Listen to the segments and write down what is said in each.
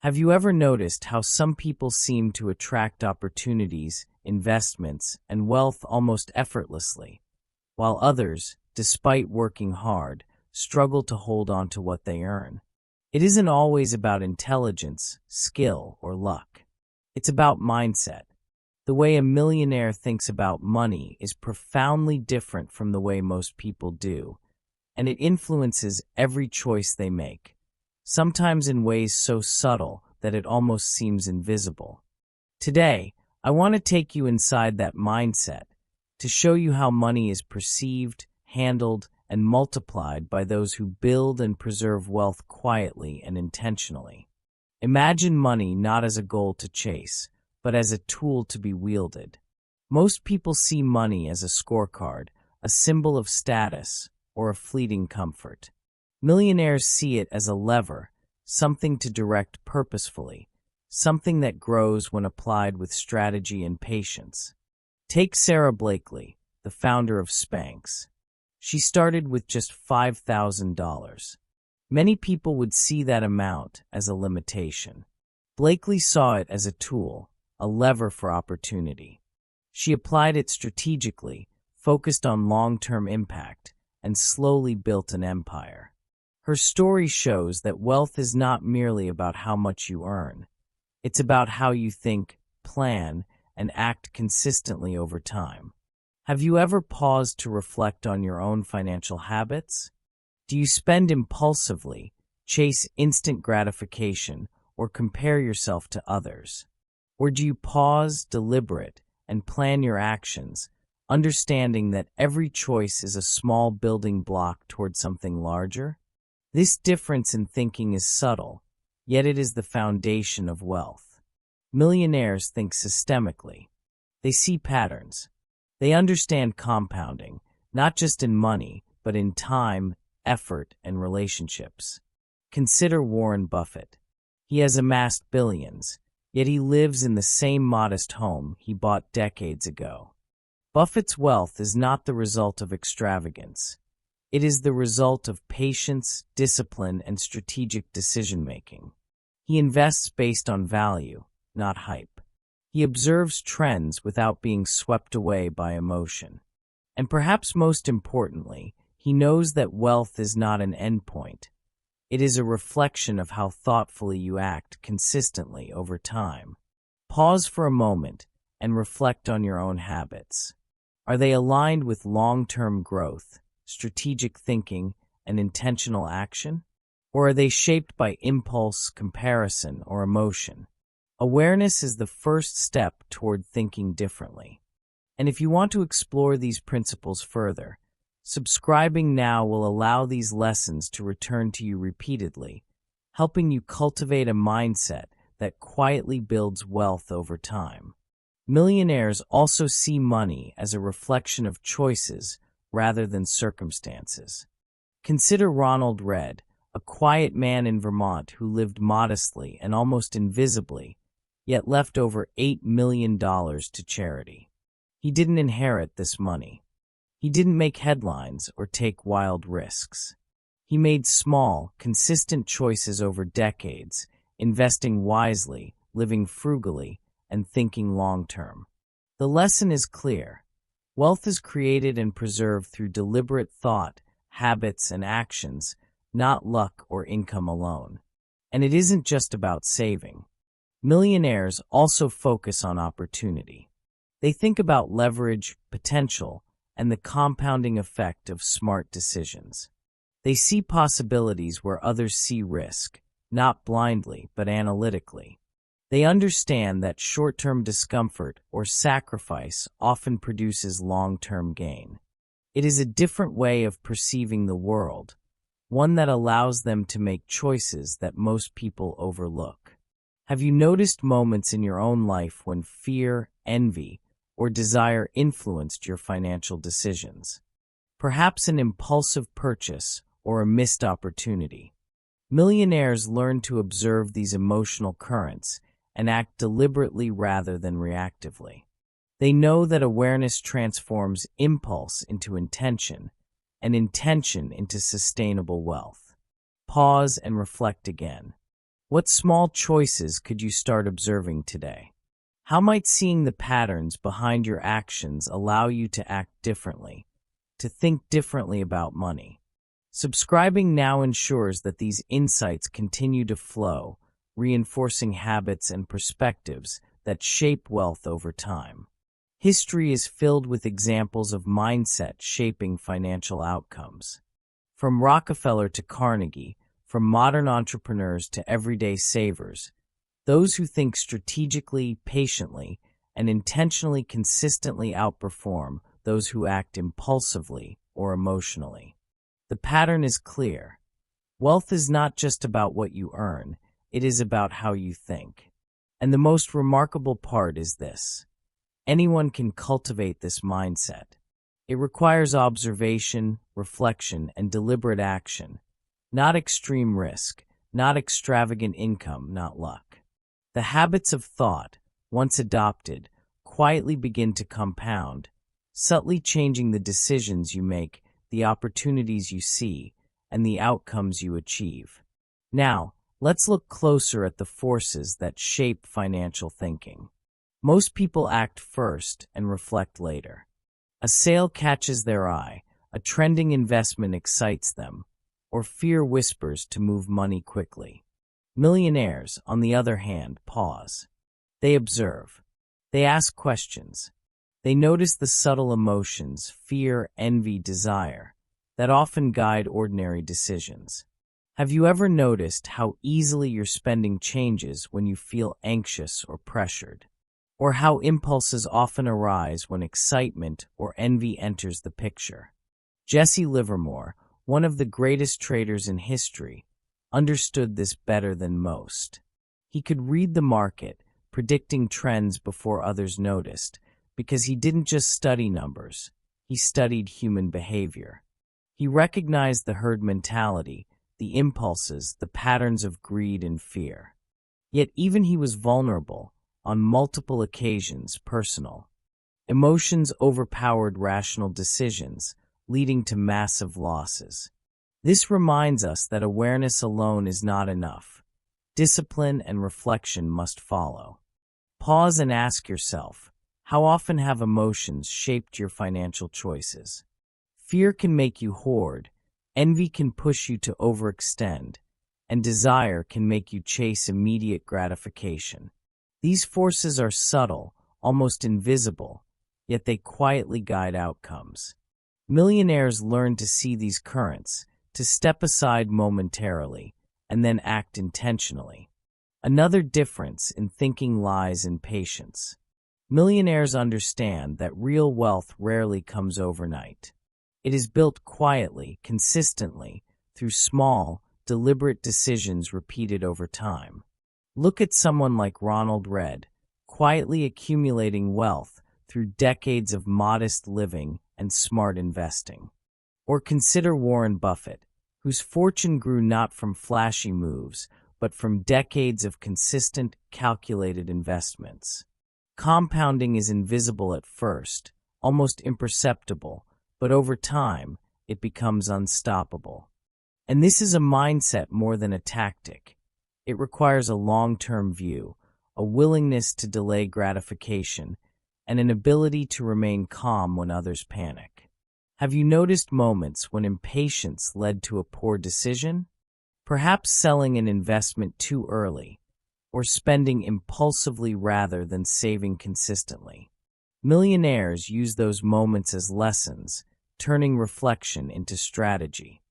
Have you ever noticed how some people seem to attract opportunities, investments, and wealth almost effortlessly, while others, despite working hard, struggle to hold on to what they earn? It isn't always about intelligence, skill, or luck. It's about mindset. The way a millionaire thinks about money is profoundly different from the way most people do, and it influences every choice they make, sometimes in ways so subtle that it almost seems invisible. Today, I want to take you inside that mindset to show you how money is perceived, handled, and multiplied by those who build and preserve wealth quietly and intentionally. Imagine money not as a goal to chase, but as a tool to be wielded. Most people see money as a scorecard, a symbol of status, or a fleeting comfort. Millionaires see it as a lever, something to direct purposefully, something that grows when applied with strategy and patience. Take Sarah Blakely, the founder of Spanx. She started with just $5,000. Many people would see that amount as a limitation. Blakely saw it as a tool, a lever for opportunity. She applied it strategically, focused on long-term impact, and slowly built an empire. Her story shows that wealth is not merely about how much you earn. It's about how you think, plan, and act consistently over time. Have you ever paused to reflect on your own financial habits? Do you spend impulsively, chase instant gratification, or compare yourself to others? Or do you pause, deliberate, and plan your actions, understanding that every choice is a small building block toward something larger? This difference in thinking is subtle, yet it is the foundation of wealth. Millionaires think systemically. They see patterns. They understand compounding, not just in money, but in time, effort, and relationships. Consider Warren Buffett. He has amassed billions, yet he lives in the same modest home he bought decades ago. Buffett's wealth is not the result of extravagance. It is the result of patience, discipline, and strategic decision-making. He invests based on value, not hype. He observes trends without being swept away by emotion. And perhaps most importantly, he knows that wealth is not an endpoint. It is a reflection of how thoughtfully you act consistently over time. Pause for a moment and reflect on your own habits. Are they aligned with long-term growth, strategic thinking, and intentional action? Or are they shaped by impulse, comparison, or emotion? Awareness is the first step toward thinking differently. And if you want to explore these principles further, subscribing now will allow these lessons to return to you repeatedly, helping you cultivate a mindset that quietly builds wealth over time. Millionaires also see money as a reflection of choices rather than circumstances. Consider Ronald Read, a quiet man in Vermont who lived modestly and almost invisibly, yet left over $8 million to charity. He didn't inherit this money. He didn't make headlines or take wild risks. He made small, consistent choices over decades, investing wisely, living frugally, and thinking long-term. The lesson is clear. Wealth is created and preserved through deliberate thought, habits, and actions, not luck or income alone. And it isn't just about saving. Millionaires also focus on opportunity. They think about leverage, potential, and the compounding effect of smart decisions. They see possibilities where others see risk, not blindly but analytically. They understand that short-term discomfort or sacrifice often produces long-term gain. It is a different way of perceiving the world, one that allows them to make choices that most people overlook. Have you noticed moments in your own life when fear, envy, or desire influenced your financial decisions? Perhaps an impulsive purchase or a missed opportunity. Millionaires learn to observe these emotional currents and act deliberately rather than reactively. They know that awareness transforms impulse into intention, and intention into sustainable wealth. Pause and reflect again. What small choices could you start observing today? How might seeing the patterns behind your actions allow you to act differently, to think differently about money? Subscribing now ensures that these insights continue to flow, reinforcing habits and perspectives that shape wealth over time. History is filled with examples of mindset shaping financial outcomes. From Rockefeller to Carnegie, from modern entrepreneurs to everyday savers, those who think strategically, patiently, and intentionally consistently outperform those who act impulsively or emotionally. The pattern is clear. Wealth is not just about what you earn, it is about how you think. And the most remarkable part is this: anyone can cultivate this mindset. It requires observation, reflection, and deliberate action, not extreme risk, not extravagant income, not luck. The habits of thought, once adopted, quietly begin to compound, subtly changing the decisions you make, the opportunities you see, and the outcomes you achieve. Now, let's look closer at the forces that shape financial thinking. Most people act first and reflect later. A sale catches their eye, a trending investment excites them, or fear whispers to move money quickly. Millionaires, on the other hand, pause. They observe. They ask questions. They notice the subtle emotions, fear, envy, desire, that often guide ordinary decisions. Have you ever noticed how easily your spending changes when you feel anxious or pressured? Or how impulses often arise when excitement or envy enters the picture? Jesse Livermore, one of the greatest traders in history, understood this better than most. He could read the market, predicting trends before others noticed, because he didn't just study numbers, he studied human behavior. He recognized the herd mentality, the impulses, the patterns of greed and fear. Yet even he was vulnerable, on multiple occasions personal. Emotions overpowered rational decisions, leading to massive losses. This reminds us that awareness alone is not enough. Discipline and reflection must follow. Pause and ask yourself, how often have emotions shaped your financial choices? Fear can make you hoard, envy can push you to overextend, and desire can make you chase immediate gratification. These forces are subtle, almost invisible, yet they quietly guide outcomes. Millionaires learn to see these currents, to step aside momentarily, and then act intentionally. Another difference in thinking lies in patience. Millionaires understand that real wealth rarely comes overnight. It is built quietly, consistently, through small, deliberate decisions repeated over time. Look at someone like Ronald Reagan, quietly accumulating wealth through decades of modest living and smart investing. Or consider Warren Buffett, whose fortune grew not from flashy moves, but from decades of consistent, calculated investments. Compounding is invisible at first, almost imperceptible, but over time, it becomes unstoppable. And this is a mindset more than a tactic. It requires a long-term view, a willingness to delay gratification, and an ability to remain calm when others panic. Have you noticed moments when impatience led to a poor decision? Perhaps selling an investment too early, or spending impulsively rather than saving consistently. Millionaires use those moments as lessons, turning reflection into strategy.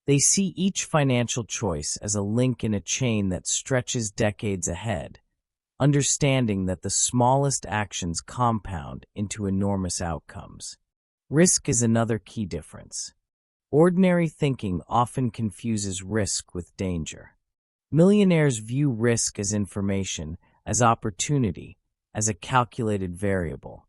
They see each financial choice as a link in a chain that stretches decades ahead, understanding that the smallest actions compound into enormous outcomes. Risk is another key difference. Ordinary thinking often confuses risk with danger. Millionaires view risk as information, as opportunity, as a calculated variable.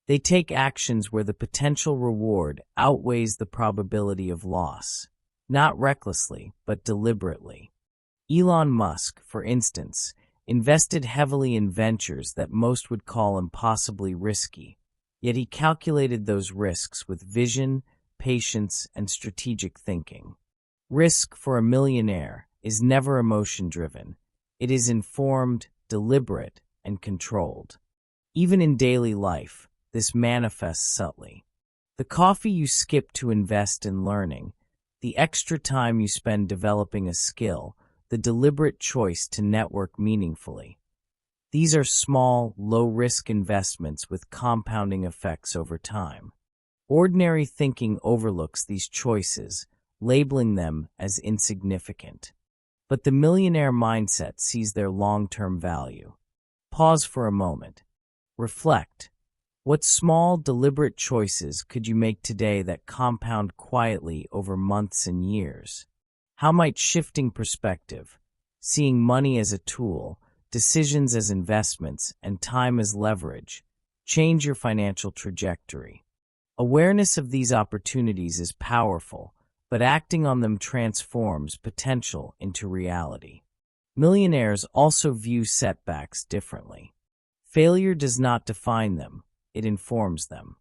They take actions where the potential reward outweighs the probability of loss. Not recklessly, but deliberately. Elon Musk, for instance, invested heavily in ventures that most would call impossibly risky, yet he calculated those risks with vision, patience, and strategic thinking. Risk for a millionaire is never emotion-driven. It is informed, deliberate, and controlled. Even in daily life, this manifests subtly. The coffee you skip to invest in learning, the extra time you spend developing a skill, the deliberate choice to network meaningfully. These are small, low-risk investments with compounding effects over time. Ordinary thinking overlooks these choices, labeling them as insignificant. But the millionaire mindset sees their long-term value. Pause for a moment. Reflect. What small, deliberate choices could you make today that compound quietly over months and years? How might shifting perspective, seeing money as a tool, decisions as investments, and time as leverage, change your financial trajectory? Awareness of these opportunities is powerful, but acting on them transforms potential into reality. Millionaires also view setbacks differently. Failure does not define them, it informs them.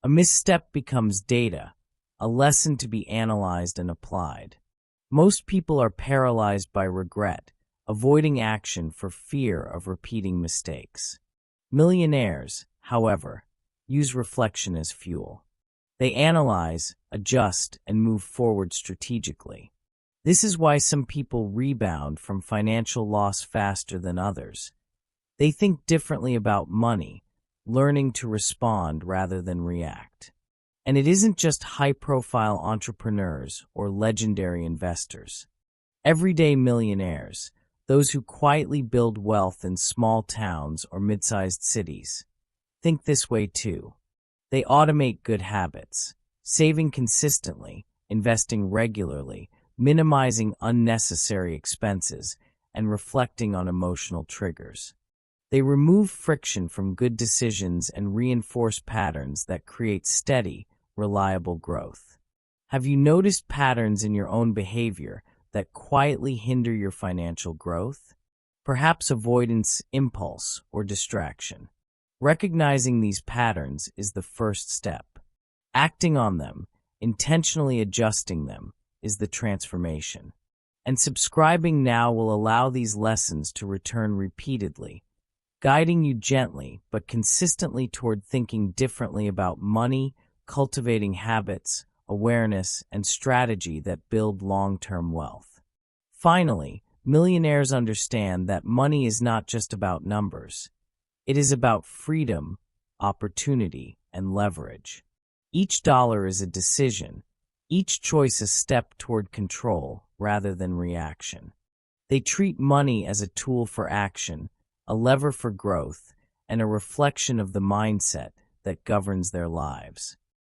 A misstep becomes data, a lesson to be analyzed and applied. Most people are paralyzed by regret, avoiding action for fear of repeating mistakes. Millionaires, however, use reflection as fuel. They analyze, adjust, and move forward strategically. This is why some people rebound from financial loss faster than others. They think differently about money, learning to respond rather than react. And it isn't just high-profile entrepreneurs or legendary investors. Everyday millionaires, those who quietly build wealth in small towns or mid-sized cities, think this way too. They automate good habits, saving consistently, investing regularly, minimizing unnecessary expenses, and reflecting on emotional triggers. They remove friction from good decisions and reinforce patterns that create steady, reliable growth. Have you noticed patterns in your own behavior that quietly hinder your financial growth? Perhaps avoidance, impulse, or distraction. Recognizing these patterns is the first step. Acting on them, intentionally adjusting them, is the transformation. And subscribing now will allow these lessons to return repeatedly, guiding you gently but consistently toward thinking differently about money, cultivating habits, awareness, and strategy that build long-term wealth. Finally, millionaires understand that money is not just about numbers. It is about freedom, opportunity, and leverage. Each dollar is a decision, each choice a step toward control rather than reaction. They treat money as a tool for action, a lever for growth, and a reflection of the mindset that governs their lives.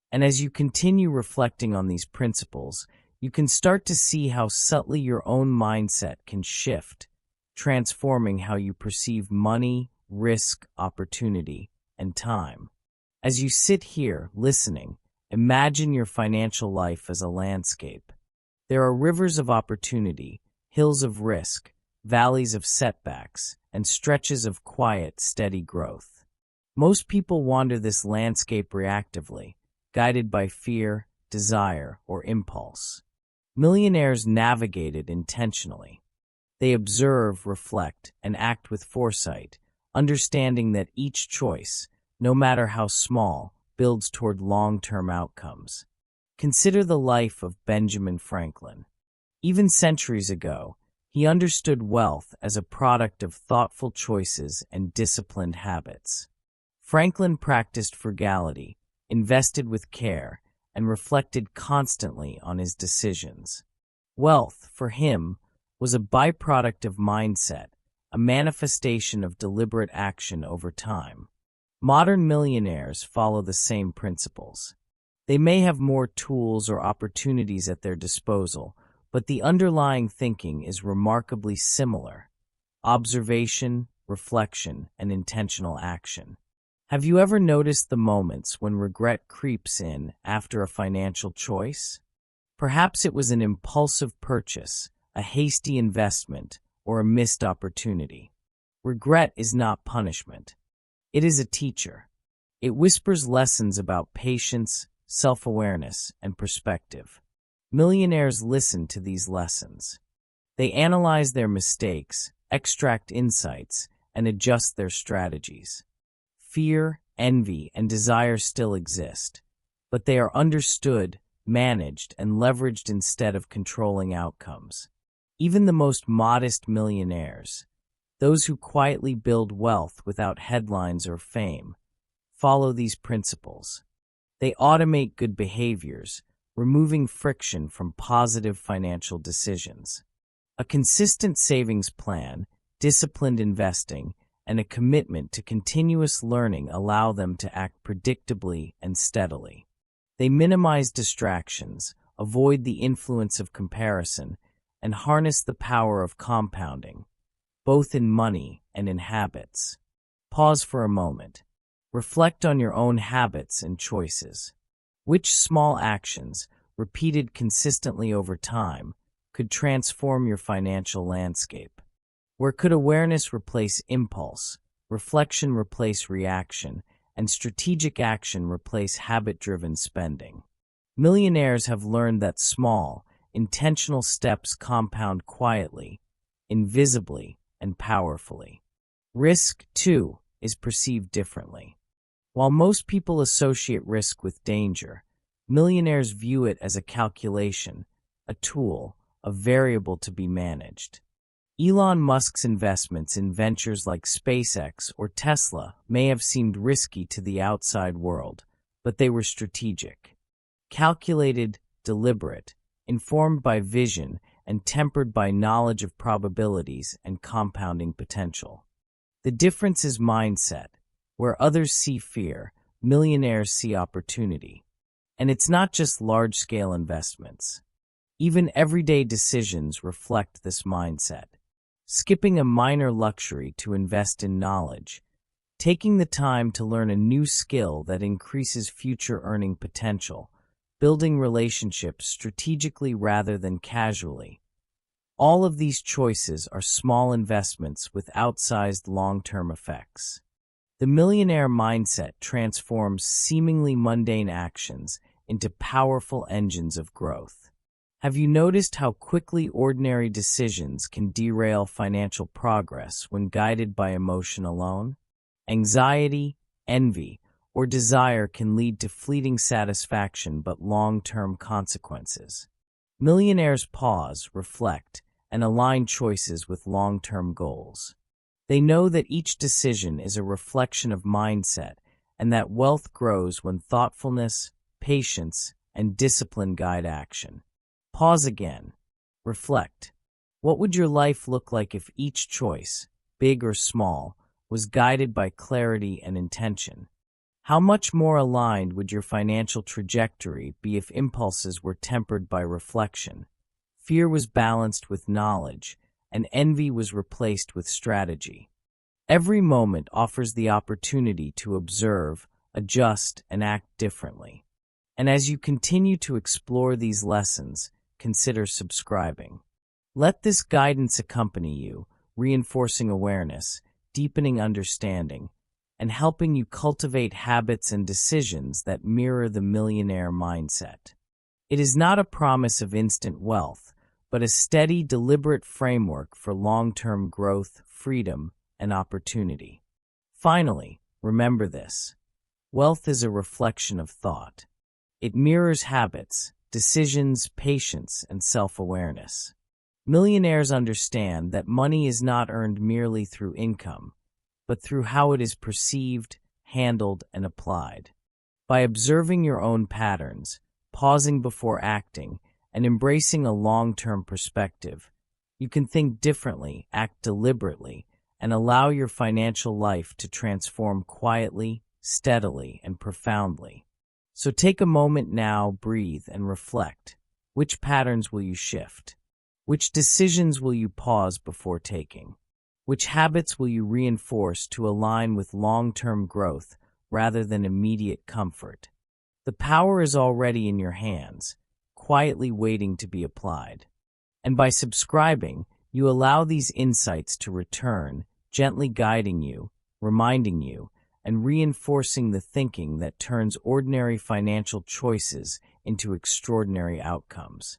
And as you continue reflecting on these principles, you can start to see how subtly your own mindset can shift, transforming how you perceive money, risk, opportunity, and time. As you sit here, listening, imagine your financial life as a landscape. There are rivers of opportunity, hills of risk, valleys of setbacks, and stretches of quiet, steady growth. Most people wander this landscape reactively, guided by fear, desire, or impulse. Millionaires navigate it intentionally. They observe, reflect, and act with foresight, understanding that each choice, no matter how small, builds toward long-term outcomes. Consider the life of Benjamin Franklin. Even centuries ago, he understood wealth as a product of thoughtful choices and disciplined habits. Franklin practiced frugality, invested with care, and reflected constantly on his decisions. Wealth, for him, was a byproduct of mindset, a manifestation of deliberate action over time. Modern millionaires follow the same principles. They may have more tools or opportunities at their disposal, but the underlying thinking is remarkably similar: observation, reflection, and intentional action. Have you ever noticed the moments when regret creeps in after a financial choice? Perhaps it was an impulsive purchase, a hasty investment, or a missed opportunity. Regret is not punishment. It is a teacher. It whispers lessons about patience, self-awareness, and perspective. Millionaires listen to these lessons. They analyze their mistakes, extract insights, and adjust their strategies. Fear, envy, and desire still exist, but they are understood, managed, and leveraged instead of controlling outcomes. Even the most modest millionaires, those who quietly build wealth without headlines or fame, follow these principles. They automate good behaviors, removing friction from positive financial decisions. A consistent savings plan, disciplined investing, and a commitment to continuous learning allow them to act predictably and steadily. They minimize distractions, avoid the influence of comparison, and harness the power of compounding, both in money and in habits. Pause for a moment. Reflect on your own habits and choices. Which small actions, repeated consistently over time, could transform your financial landscape? Where could awareness replace impulse, reflection replace reaction, and strategic action replace habit-driven spending? Millionaires have learned that small, intentional steps compound quietly, invisibly, and powerfully. Risk, too, is perceived differently. While most people associate risk with danger, millionaires view it as a calculation, a tool, a variable to be managed. Elon Musk's investments in ventures like SpaceX or Tesla may have seemed risky to the outside world, but they were strategic. Calculated, deliberate, informed by vision, and tempered by knowledge of probabilities and compounding potential. The difference is mindset. Where others see fear, millionaires see opportunity. And it's not just large-scale investments. Even everyday decisions reflect this mindset. Skipping a minor luxury to invest in knowledge, taking the time to learn a new skill that increases future earning potential, building relationships strategically rather than casually. All of these choices are small investments with outsized long-term effects. The millionaire mindset transforms seemingly mundane actions into powerful engines of growth. Have you noticed how quickly ordinary decisions can derail financial progress when guided by emotion alone? Anxiety, envy, or desire can lead to fleeting satisfaction but long-term consequences. Millionaires pause, reflect, and align choices with long-term goals. They know that each decision is a reflection of mindset and that wealth grows when thoughtfulness, patience, and discipline guide action. Pause again. Reflect. What would your life look like if each choice, big or small, was guided by clarity and intention? How much more aligned would your financial trajectory be if impulses were tempered by reflection, fear was balanced with knowledge, and envy was replaced with strategy? Every moment offers the opportunity to observe, adjust, and act differently. And as you continue to explore these lessons, consider subscribing. Let this guidance accompany you, reinforcing awareness, deepening understanding, and helping you cultivate habits and decisions that mirror the millionaire mindset. It is not a promise of instant wealth, but a steady, deliberate framework for long-term growth, freedom, and opportunity. Finally, remember this. Wealth is a reflection of thought. It mirrors habits, decisions, patience, and self-awareness. Millionaires understand that money is not earned merely through income, but through how it is perceived, handled, and applied. By observing your own patterns, pausing before acting, and embracing a long-term perspective, you can think differently, act deliberately, and allow your financial life to transform quietly, steadily, and profoundly. So take a moment now, breathe, and reflect. Which patterns will you shift? Which decisions will you pause before taking? Which habits will you reinforce to align with long-term growth rather than immediate comfort? The power is already in your hands, quietly waiting to be applied. And by subscribing, you allow these insights to return, gently guiding you, reminding you, and reinforcing the thinking that turns ordinary financial choices into extraordinary outcomes.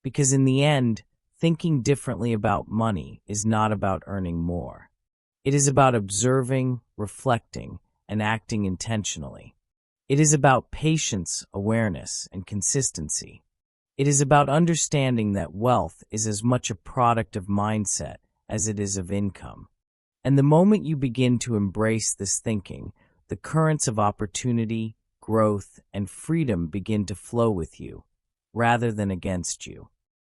Because in the end, thinking differently about money is not about earning more. It is about observing, reflecting, and acting intentionally. It is about patience, awareness, and consistency. It is about understanding that wealth is as much a product of mindset as it is of income. And the moment you begin to embrace this thinking, the currents of opportunity, growth, and freedom begin to flow with you, rather than against you.